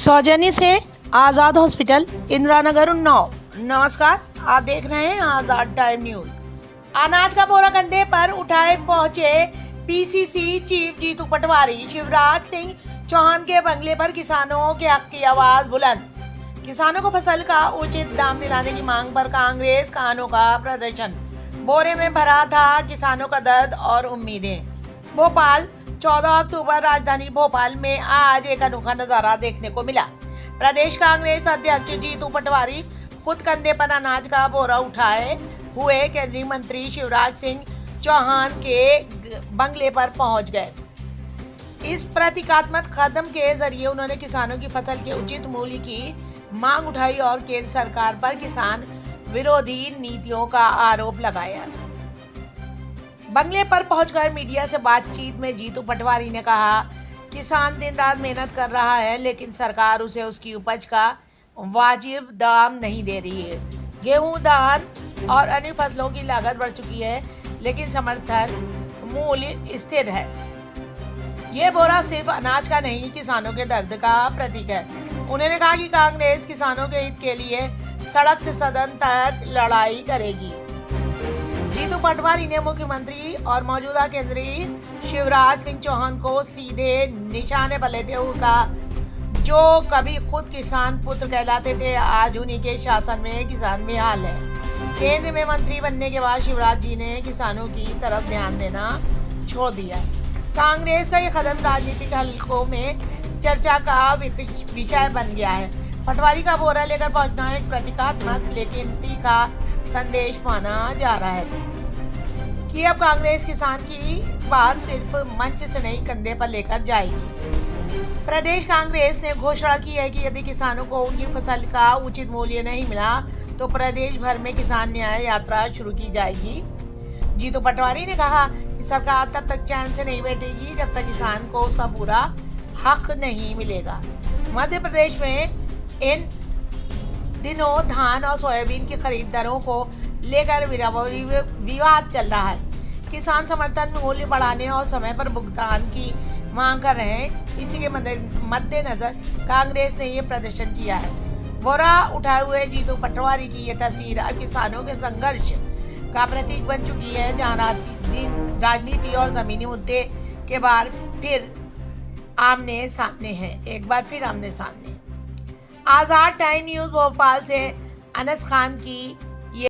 सौजन्य से आजाद हॉस्पिटल, इंदिरा नगर, उन्नाव। नमस्कार, आप देख रहे हैं आजाद टाइम न्यूज। अनाज का बोरा कंधे पर उठाए पहुंचे पीसीसी चीफ जीतू पटवारी। शिवराज सिंह चौहान के बंगले पर किसानों के हक की आवाज बुलंद। किसानों को फसल का उचित दाम दिलाने की मांग पर कांग्रेस का अनोखा प्रदर्शन। बोरे में भरा था किसानों का दर्द और उम्मीदें। भोपाल, 14 अक्टूबर। राजधानी भोपाल में आज एक अनोखा नजारा देखने को मिला। प्रदेश कांग्रेस अध्यक्ष जीतू पटवारी खुद कंधे पर अनाज का बोरा उठाए हुए केंद्रीय मंत्री शिवराज सिंह चौहान के बंगले पर पहुंच गए। इस प्रतीकात्मक कदम के जरिए उन्होंने किसानों की फसल के उचित मूल्य की मांग उठाई और केंद्र सरकार पर किसान विरोधी नीतियों का आरोप लगाया। बंगले पर पहुंचकर मीडिया से बातचीत में जीतू पटवारी ने कहा, किसान दिन रात मेहनत कर रहा है, लेकिन सरकार उसे उसकी उपज का वाजिब दाम नहीं दे रही है। गेहूं, धान और अन्य फसलों की लागत बढ़ चुकी है, लेकिन समर्थन मूल्य स्थिर है। ये बोरा सिर्फ अनाज का नहीं, किसानों के दर्द का प्रतीक है। उन्होंने कहा कि कांग्रेस किसानों के हित के लिए सड़क से सदन तक लड़ाई करेगी। जीतू पटवारी ने मुख्यमंत्री और मौजूदा केंद्रीय शिवराज सिंह चौहान को सीधे निशाने पर लेते हुए कहा, जो कभी खुद किसान पुत्र कहलाते थे, आज उन्हीं के शासन में किसान बेहाल है। केंद्र में मंत्री बनने के बाद शिवराज जी ने किसानों की तरफ ध्यान देना छोड़ दिया। कांग्रेस का ये कदम राजनीतिक हलकों में चर्चा का विषय बन गया है। पटवारी का बोरा लेकर पहुंचना एक प्रतीकात्मक लेकिन तीखा संदेश माना जा रहा है कि अब कांग्रेस किसान की बात सिर्फ मंच से नहीं, कंधे पर लेकर जाएगी। प्रदेश कांग्रेस ने घोषणा की है कि यदि किसानों को उनकी फसल का उचित मूल्य नहीं मिला तो प्रदेश भर में किसान न्याय यात्रा शुरू की जाएगी। जीतू पटवारी ने कहा कि सरकार तब तक चैन से नहीं बैठेगी जब तक किसान को उसका पूरा हक नहीं मिलेगा। मध्य प्रदेश में इन दिनों धान और सोयाबीन की खरीद दरों को लेकर विवाद चल रहा है। किसान समर्थन मूल्य बढ़ाने और समय पर भुगतान की मांग कर रहे हैं। इसी के मद्देनजर कांग्रेस ने ये प्रदर्शन किया है। बोरा उठाए हुए जीतू पटवारी की ये तस्वीर अब किसानों के संघर्ष का प्रतीक बन चुकी है, जहां राजनीति और जमीनी मुद्दे के बार फिर आमने सामने हैं। एक बार फिर आमने सामने। आजाद टाइम न्यूज भोपाल से अनस खान की